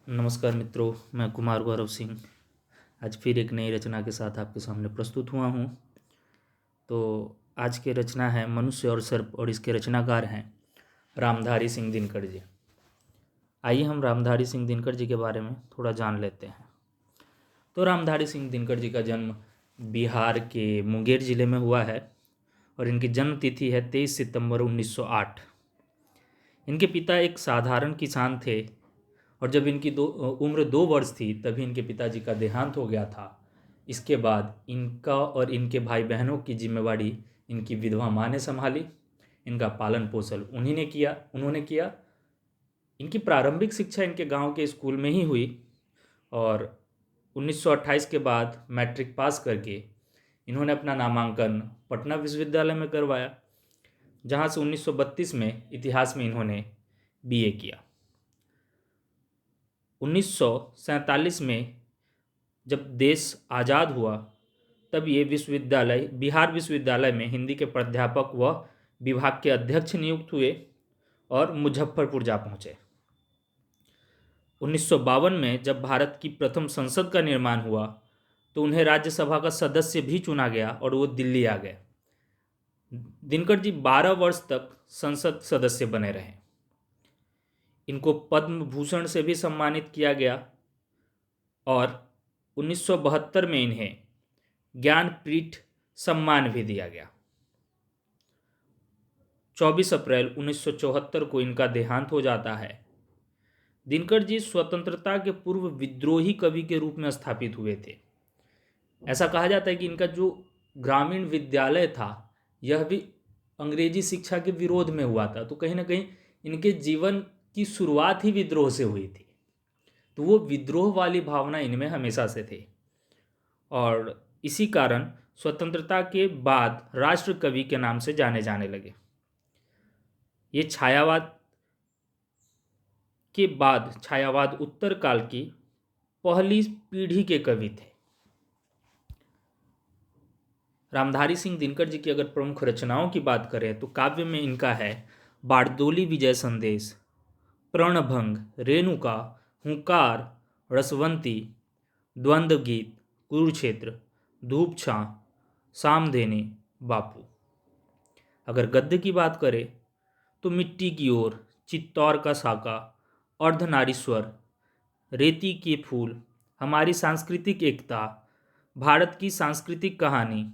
नमस्कार मित्रों, मैं कुमार गौरव सिंह आज फिर एक नई रचना के साथ आपके सामने प्रस्तुत हुआ हूँ। तो आज की रचना है मनुष्य और सर्प और इसके रचनाकार हैं रामधारी सिंह दिनकर जी। आइए हम रामधारी सिंह दिनकर जी के बारे में थोड़ा जान लेते हैं। तो रामधारी सिंह दिनकर जी का जन्म बिहार के मुंगेर ज़िले में हुआ है और इनकी जन्म तिथि है 23 सितंबर 1908। इनके पिता एक साधारण किसान थे और जब इनकी उम्र 2 वर्ष थी तभी इनके पिताजी का देहांत हो गया था। इसके बाद इनका और इनके भाई बहनों की जिम्मेवारी इनकी विधवा माँ ने संभाली। इनका पालन पोषण उन्होंने किया। इनकी प्रारंभिक शिक्षा इनके गांव के स्कूल में ही हुई और 1928 के बाद मैट्रिक पास करके इन्होंने अपना नामांकन पटना विश्वविद्यालय में करवाया, जहां से 1932 में इतिहास में इन्होंने बीए किया। 1947 में जब देश आज़ाद हुआ तब ये बिहार विश्वविद्यालय में हिंदी के प्राध्यापक व विभाग के अध्यक्ष नियुक्त हुए और मुजफ्फरपुर जा पहुँचे। 1952 में जब भारत की प्रथम संसद का निर्माण हुआ तो उन्हें राज्यसभा का सदस्य भी चुना गया और वो दिल्ली आ गए। दिनकर जी 12 वर्ष तक संसद सदस्य बने रहे। इनको पद्म भूषण से भी सम्मानित किया गया और 1972 में इन्हें ज्ञानपीठ सम्मान भी दिया गया। 24 अप्रैल 1974 को इनका देहांत हो जाता है। दिनकर जी स्वतंत्रता के पूर्व विद्रोही कवि के रूप में स्थापित हुए थे। ऐसा कहा जाता है कि इनका जो ग्रामीण विद्यालय था यह भी अंग्रेजी शिक्षा के विरोध में हुआ था, तो कहीं ना कहीं इनके जीवन की शुरुआत ही विद्रोह से हुई थी। तो वो विद्रोह वाली भावना इनमें हमेशा से थी और इसी कारण स्वतंत्रता के बाद राष्ट्र कवि के नाम से जाने जाने लगे। ये छायावाद उत्तर काल की पहली पीढ़ी के कवि थे। रामधारी सिंह दिनकर जी की अगर प्रमुख रचनाओं की बात करें तो काव्य में इनका है बारदोली विजय संदेश, प्रणभंग, रेणुका, हुंकार, रसवंती, द्वंद्व गीत, कुरुक्षेत्र, धूप छां, सामधेनी, बापू। अगर गद्य की बात करें तो मिट्टी की ओर, चित्तौर का साका, अर्धनारीश्वर, रेती के फूल, हमारी सांस्कृतिक एकता, भारत की सांस्कृतिक कहानी,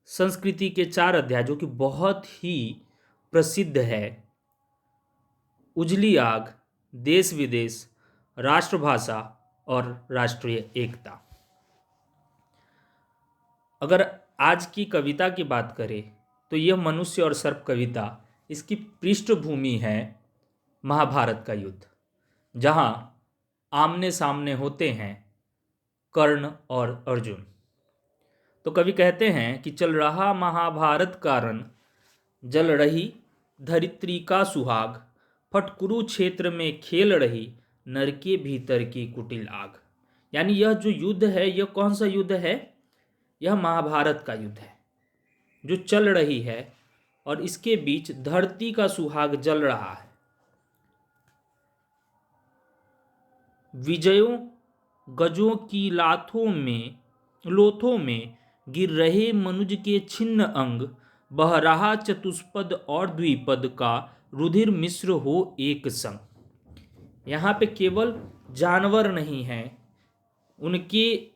संस्कृति के 4 अध्याय जो कि बहुत ही प्रसिद्ध है, उजली आग, देश विदेश, राष्ट्रभाषा और राष्ट्रीय एकता। अगर आज की कविता की बात करें तो यह मनुष्य और सर्प कविता, इसकी पृष्ठभूमि है महाभारत का युद्ध, जहां आमने सामने होते हैं कर्ण और अर्जुन। तो कवि कहते हैं कि चल रहा महाभारत का रण, जल रही धरित्री का सुहाग, फट कुरुक्षेत्र में खेल रही नर के भीतर की कुटिल आग। यानी यह जो युद्ध है यह कौन सा युद्ध है? यह महाभारत का युद्ध है जो चल रही है और इसके बीच धरती का सुहाग जल रहा है। विजयों गजों की लोथों में गिर रहे मनुज के छिन्न अंग, बह रहा चतुष्पद और द्विपद का रुधिर मिश्र हो एक संग। यहाँ पे केवल जानवर नहीं हैं, उनके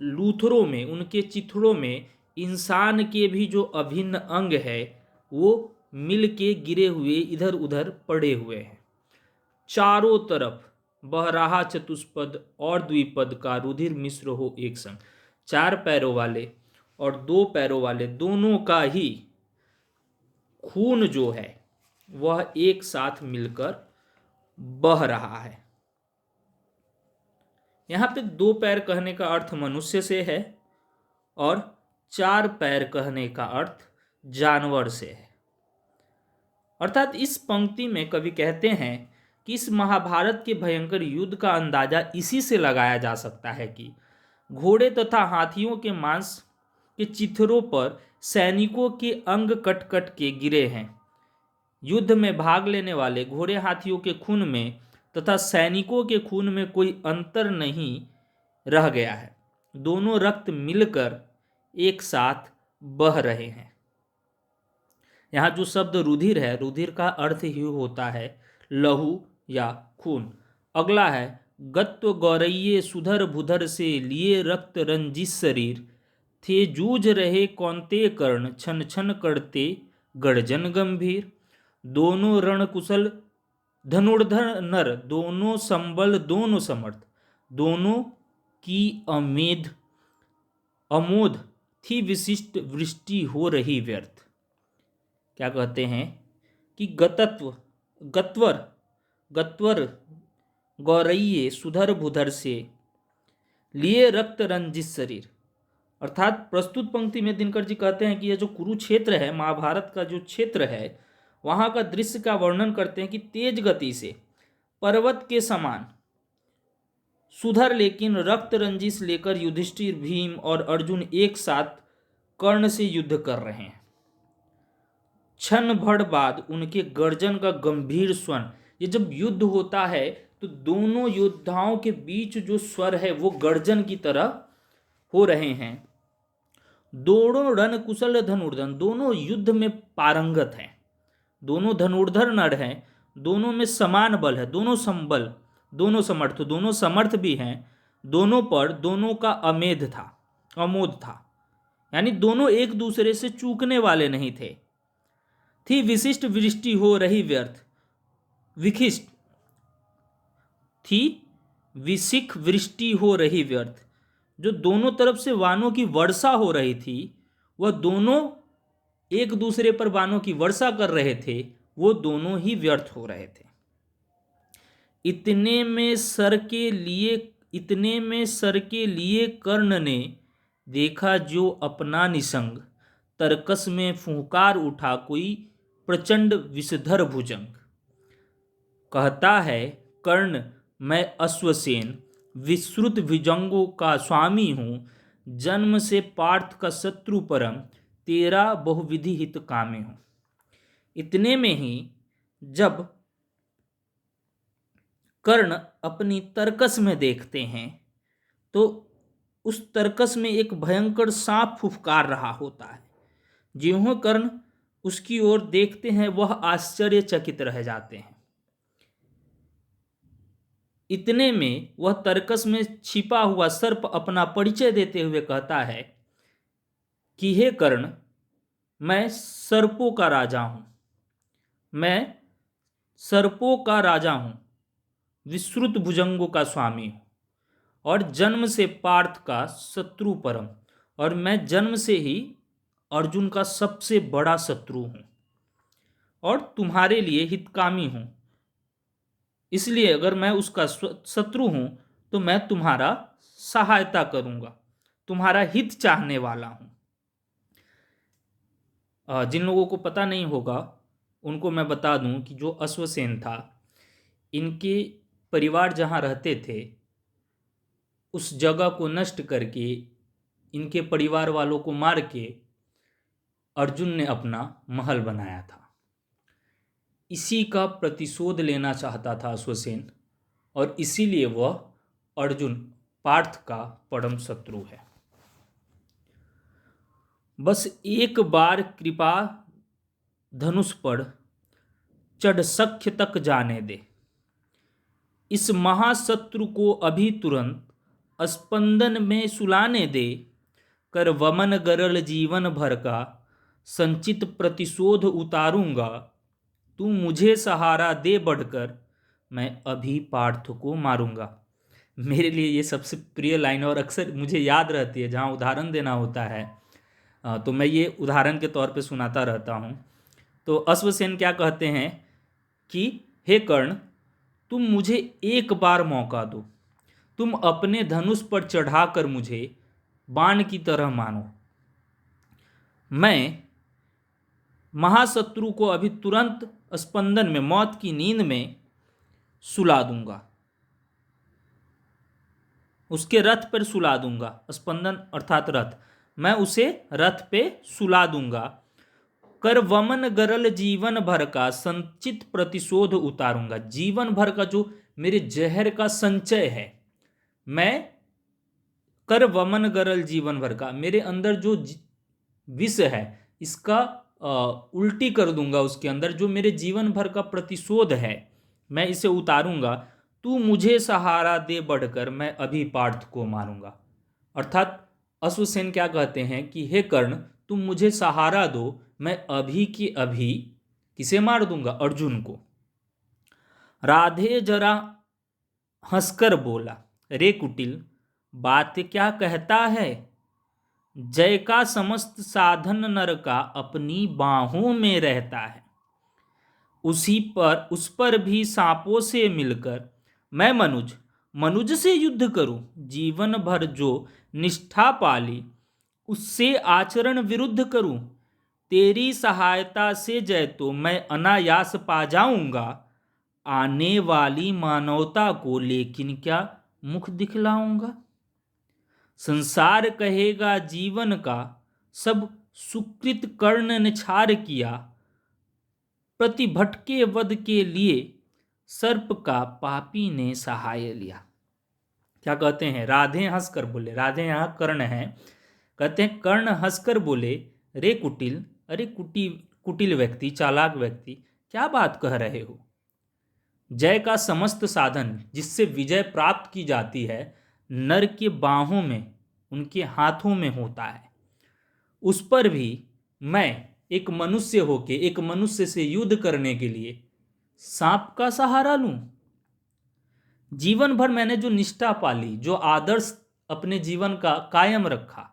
लूथरों में, उनके चिथड़ों में इंसान के भी जो अभिन्न अंग है वो मिल के गिरे हुए इधर उधर पड़े हुए हैं। चारों तरफ बह रहा चतुष्पद और द्विपद का रुधिर मिश्र हो एक संग। 4 पैरों वाले और 2 पैरों वाले दोनों का ही खून जो है वह एक साथ मिलकर बह रहा है। यहाँ पे 2 पैर कहने का अर्थ मनुष्य से है और 4 पैर कहने का अर्थ जानवर से है। अर्थात इस पंक्ति में कवि कहते हैं कि इस महाभारत के भयंकर युद्ध का अंदाजा इसी से लगाया जा सकता है कि घोड़े तथा हाथियों के मांस के चिथड़ों पर सैनिकों के अंग कट कट के गिरे हैं। युद्ध में भाग लेने वाले घोड़े हाथियों के खून में तथा सैनिकों के खून में कोई अंतर नहीं रह गया है। दोनों रक्त मिलकर एक साथ बह रहे हैं। यहाँ जो शब्द रुधिर है, रुधिर का अर्थ ही होता है लहू या खून। अगला है गत्व गौरैये सुधर बुधर से लिए रक्त रंजिस शरीर, थे जूझ रहे कौनते कर्ण छन छन करते गर्जन गंभीर। दोनों रण कुशल धनुर्धर नर, दोनों संबल दोनों समर्थ, दोनों की अमोध थी विशिष्ट वृष्टि हो रही व्यर्थ। क्या कहते हैं कि गत्वर गौरैये सुधर बुधर से लिए रक्त रंजित शरीर। अर्थात प्रस्तुत पंक्ति में दिनकर जी कहते हैं कि यह जो कुरुक्षेत्र है, महाभारत का जो क्षेत्र है, वहाँ का दृश्य का वर्णन करते हैं कि तेज गति से पर्वत के समान सुधर लेकिन रक्त रंजिश लेकर युधिष्ठिर, भीम और अर्जुन एक साथ कर्ण से युद्ध कर रहे हैं। क्षण भर बाद उनके गर्जन का गंभीर स्वर, ये जब युद्ध होता है तो दोनों योद्धाओं के बीच जो स्वर है वो गर्जन की तरह हो रहे हैं। दोनों रण कुशल धनुर्धर, दोनों युद्ध में पारंगत हैं, दोनों धनुर्धर नर हैं, दोनों में समान बल है, दोनों संबल, दोनों समर्थ, दोनों समर्थ भी हैं, दोनों पर दोनों का अमोद था, यानी दोनों एक दूसरे से चूकने वाले नहीं थे। थी विशिष्ट वृष्टि हो रही व्यर्थ, विशिष्ट थी विशिख वृष्टि हो रही व्यर्थ, जो दोनों तरफ से वानों की वर्षा हो रही थी, वह दोनों एक दूसरे पर वानों की वर्षा कर रहे थे, वो दोनों ही व्यर्थ हो रहे थे। इतने में सर के लिए कर्ण ने देखा जो अपना निसंग, तरकस में फुंकार उठा कोई प्रचंड विषधर भुजंग। कहता है कर्ण मैं अश्वसेन विश्रुत भुजंगों का स्वामी हूँ, जन्म से पार्थ का शत्रु परम, तेरा बहुविधि हित कामे हूँ। इतने में ही जब कर्ण अपनी तरकस में देखते हैं तो उस तरकस में एक भयंकर सांप फुफकार रहा होता है। ज्यों कर्ण उसकी ओर देखते हैं वह आश्चर्यचकित रह जाते हैं। इतने में वह तरकस में छिपा हुआ सर्प अपना परिचय देते हुए कहता है कि हे कर्ण, मैं सर्पों का राजा हूं, विश्रुत भुजंगों का स्वामी हूं और जन्म से पार्थ का शत्रु परम, और मैं जन्म से ही अर्जुन का सबसे बड़ा शत्रु हूं और तुम्हारे लिए हितकामी हूं। इसलिए अगर मैं उसका शत्रु हूं तो मैं तुम्हारा सहायता करूंगा, तुम्हारा हित चाहने वाला हूं। जिन लोगों को पता नहीं होगा उनको मैं बता दूं कि जो अश्वसेन था, इनके परिवार जहां रहते थे उस जगह को नष्ट करके, इनके परिवार वालों को मार के अर्जुन ने अपना महल बनाया था। इसी का प्रतिशोध लेना चाहता था अश्वसेन और इसीलिए वह अर्जुन पार्थ का परम शत्रु है। बस एक बार कृपा धनुष पर चढ़ सख्य तक जाने दे, इस महाशत्रु को अभी तुरंत स्पंदन में सुलाने दे, कर वमन गरल जीवन भर का संचित प्रतिशोध उतारूंगा, तू मुझे सहारा दे बढ़कर मैं अभी पार्थ को मारूंगा। मेरे लिए ये सबसे प्रिय लाइन और अक्सर मुझे याद रहती है। जहाँ उदाहरण देना होता है तो मैं ये उदाहरण के तौर पे सुनाता रहता हूँ। तो अश्वसेन क्या कहते हैं कि हे कर्ण, तुम मुझे एक बार मौका दो, तुम अपने धनुष पर चढ़ाकर मुझे बाण की तरह मानो, मैं महाशत्रु को अभी तुरंत स्पंदन में, मौत की नींद में सुला दूंगा, उसके रथ पर सुला दूंगा। स्पंदन अर्थात रथ, मैं उसे रथ पे सुला दूंगा। कर वमन गरल जीवन भर का संचित प्रतिशोध उतारूंगा, जीवन भर का जो मेरे जहर का संचय है। मैं कर वमन गरल जीवन भर का, मेरे अंदर जो विष है इसका उल्टी कर दूंगा, उसके अंदर जो मेरे जीवन भर का प्रतिशोध है मैं इसे उतारूंगा। तू मुझे सहारा दे बढ़कर, मैं अभी पार्थ को मारूंगा। अर्थात अश्वसेन क्या कहते हैं कि हे कर्ण, तुम मुझे सहारा दो, मैं अभी की अभी किसे मार दूंगा? अर्जुन को। राधे जरा हंसकर बोला, रे कुटिल बात क्या कहता है? जय का समस्त साधन नर का अपनी बाहों में रहता है। उस पर भी सांपों से मिलकर मैं मनुज से युद्ध करूं। जीवन भर जो निष्ठा पाली उससे आचरण विरुद्ध करूं। तेरी सहायता से जय तो मैं अनायास पा जाऊंगा। आने वाली मानवता को लेकिन क्या मुख दिखलाऊंगा। संसार कहेगा जीवन का सब सुकृत कर्ण ने छार किया। प्रतिभट के वध के लिए सर्प का पापी ने सहाय लिया। क्या कहते हैं? राधे हंसकर बोले, राधे यहां कर्ण है, कहते हैं कर्ण हंसकर बोले, रे कुटिल, अरे कुटिल व्यक्ति, चालाक व्यक्ति, क्या बात कह रहे हो? जय का समस्त साधन जिससे विजय प्राप्त की जाती है नर के बाहों में, उनके हाथों में होता है। उस पर भी मैं एक मनुष्य होके एक मनुष्य से युद्ध करने के लिए सांप का सहारा लूं। जीवन भर मैंने जो निष्ठा पाली, जो आदर्श अपने जीवन का कायम रखा,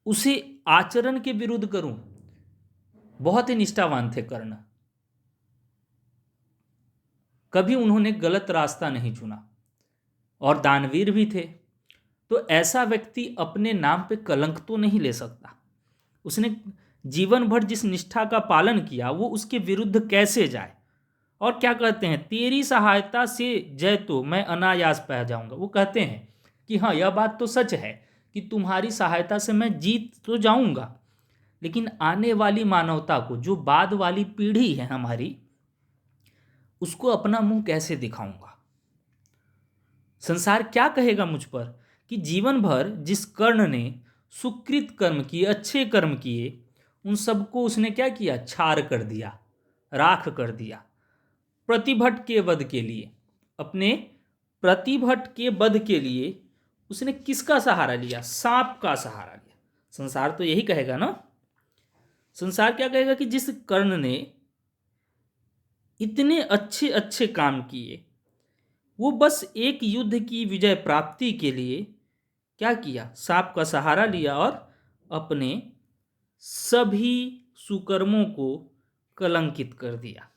उसे आचरण के विरुद्ध करूं। बहुत ही निष्ठावान थे कर्ण, कभी उन्होंने गलत रास्ता नहीं चुना और दानवीर भी थे। तो ऐसा व्यक्ति अपने नाम पे कलंक तो नहीं ले सकता। उसने जीवन भर जिस निष्ठा का पालन किया वो उसके विरुद्ध कैसे जाए? और क्या कहते हैं? तेरी सहायता से जय तो मैं अनायास पा जाऊंगा। वो कहते हैं कि हाँ, यह बात तो सच है कि तुम्हारी सहायता से मैं जीत तो जाऊंगा, लेकिन आने वाली मानवता को, जो बाद वाली पीढ़ी है हमारी, उसको अपना मुंह कैसे दिखाऊंगा? संसार क्या कहेगा मुझ पर कि जीवन भर जिस कर्ण ने सुकृत कर्म किए, अच्छे कर्म किए, उन सबको उसने क्या किया? छार कर दिया, राख कर दिया। प्रतिभट के वध के लिए, अपने प्रतिभट के वध के लिए उसने किसका सहारा लिया? सांप का सहारा लिया। संसार तो यही कहेगा ना। संसार क्या कहेगा कि जिस कर्ण ने इतने अच्छे अच्छे काम किए, वो बस एक युद्ध की विजय प्राप्ति के लिए क्या किया? सांप का सहारा लिया और अपने सभी सुकर्मों को कलंकित कर दिया।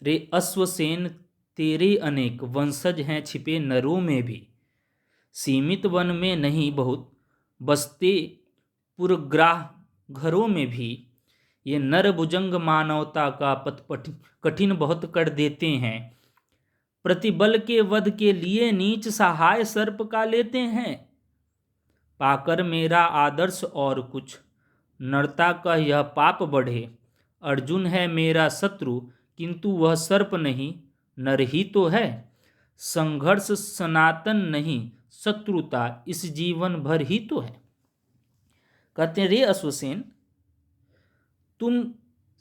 रे अश्वसेन तेरे अनेक वंशज हैं छिपे नरों में भी। सीमित वन में नहीं बहुत बसते पुरग्राह घरों में भी। ये नर भुजंग मानवता का पथ कठिन बहुत कर देते हैं। प्रतिबल के वध के लिए नीच सहाय सर्प का लेते हैं। पाकर मेरा आदर्श और कुछ नरता का यह पाप बढ़े। अर्जुन है मेरा शत्रु किंतु वह सर्प नहीं, नर ही तो है। संघर्ष सनातन नहीं, शत्रुता इस जीवन भर ही तो है। कहते हैं रे अश्वसेन, तुम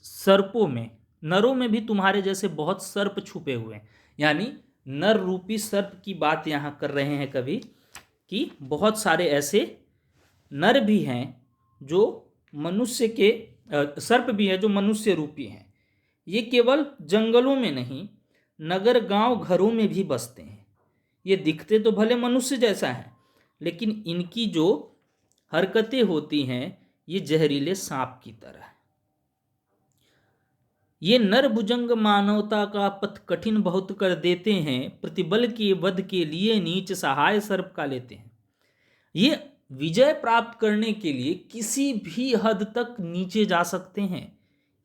सर्पों में, नरों में भी तुम्हारे जैसे बहुत सर्प छुपे हुए हैं। यानी नर रूपी सर्प की बात यहां कर रहे हैं कवि कि बहुत सारे ऐसे नर भी हैं जो मनुष्य के, सर्प भी है जो मनुष्य रूपी हैं। ये केवल जंगलों में नहीं, नगर गांव घरों में भी बसते हैं। ये दिखते तो भले मनुष्य जैसा है, लेकिन इनकी जो हरकतें होती हैं ये जहरीले सांप की तरह है। ये नर भुजंग मानवता का पथ कठिन बहुत कर देते हैं। प्रतिबल के वध के लिए नीच सहाय सर्प का लेते हैं। ये विजय प्राप्त करने के लिए किसी भी हद तक नीचे जा सकते हैं।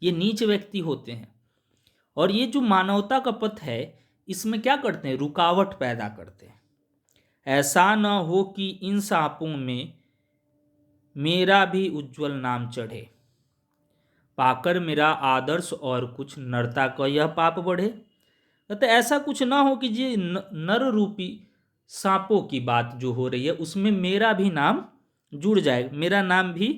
ये नीच व्यक्ति होते हैं और ये जो मानवता का पथ है इसमें क्या करते हैं? रुकावट पैदा करते हैं। ऐसा न हो कि इन सांपों में मेरा भी उज्ज्वल नाम चढ़े, पाकर मेरा आदर्श और कुछ नरता का यह पाप बढ़े। तो ऐसा कुछ ना हो कि ये नर रूपी सांपों की बात जो हो रही है उसमें मेरा भी नाम जुड़ जाए, मेरा नाम भी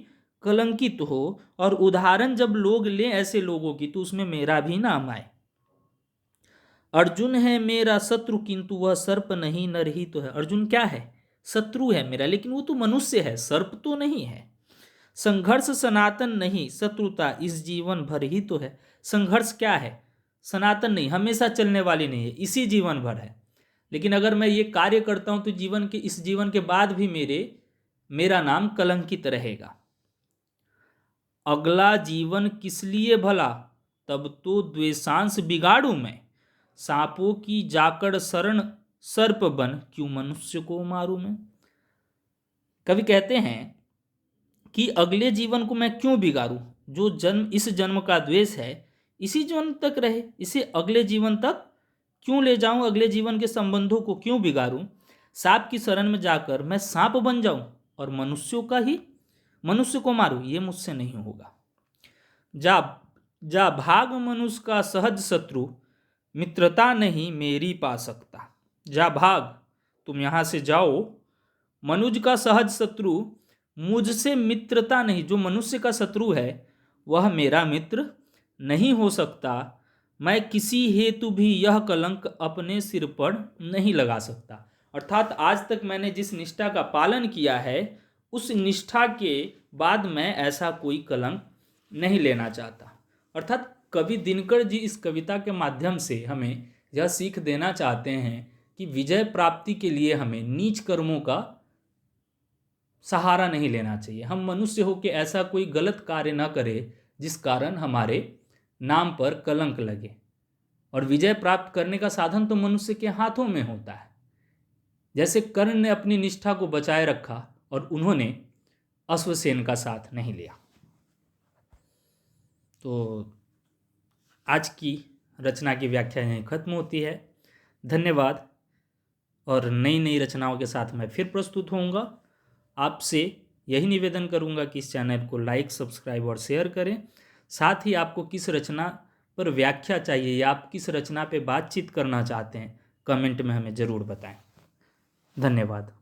कलंकित हो, और उदाहरण जब लोग लें ऐसे लोगों की तो उसमें मेरा भी नाम आए। अर्जुन है मेरा शत्रु किंतु वह सर्प नहीं, नर ही तो है। अर्जुन क्या है? शत्रु है मेरा, लेकिन वो तो मनुष्य है, सर्प तो नहीं है। संघर्ष सनातन नहीं, शत्रुता इस जीवन भर ही तो है। संघर्ष क्या है? सनातन नहीं, हमेशा चलने वाली नहीं है, इसी जीवन भर है। लेकिन अगर मैं ये कार्य करता हूं तो इस जीवन के बाद भी मेरा नाम कलंकित रहेगा। अगला जीवन किस लिए भला, तब तो द्वेषांश बिगाड़ू मैं। सांपों की जाकड़ शरण सर्प बन, क्यों मनुष्य को मारूं मैं। कवि कहते हैं कि अगले जीवन को मैं क्यों बिगाड़ूं, जो जन्म इस जन्म का द्वेष है इसी जीवन तक रहे, इसे अगले जीवन तक क्यों ले जाऊं, अगले जीवन के संबंधों को क्यों बिगाड़ूं। सांप की शरण में जाकर मैं सांप बन जाऊं और मनुष्य को मारूं, ये मुझसे नहीं होगा। जा जा भाग मनुष्य का सहज शत्रु, मित्रता नहीं मेरी पा सकता। जा भाग, तुम यहां से जाओ, मनुज का सहज शत्रु, मुझसे मित्रता नहीं, जो मनुष्य का शत्रु है वह मेरा मित्र नहीं हो सकता। मैं किसी हेतु भी यह कलंक अपने सिर पर नहीं लगा सकता। अर्थात आज तक मैंने जिस निष्ठा का पालन किया है उस निष्ठा के बाद मैं ऐसा कोई कलंक नहीं लेना चाहता। अर्थात कवि दिनकर जी इस कविता के माध्यम से हमें यह सीख देना चाहते हैं कि विजय प्राप्ति के लिए हमें नीच कर्मों का सहारा नहीं लेना चाहिए। हम मनुष्य होकर ऐसा कोई गलत कार्य न करें जिस कारण हमारे नाम पर कलंक लगे। और विजय प्राप्त करने का साधन तो मनुष्य के हाथों में होता है। जैसे कर्ण ने अपनी निष्ठा को बचाए रखा और उन्होंने अश्वसेन का साथ नहीं लिया। तो आज की रचना की व्याख्या यहीं खत्म होती है। धन्यवाद। और नई नई रचनाओं के साथ मैं फिर प्रस्तुत होऊंगा। आपसे यही निवेदन करूंगा कि इस चैनल को लाइक, सब्सक्राइब और शेयर करें। साथ ही आपको किस रचना पर व्याख्या चाहिए या आप किस रचना पे बातचीत करना चाहते हैं, कमेंट में हमें ज़रूर बताएं। धन्यवाद।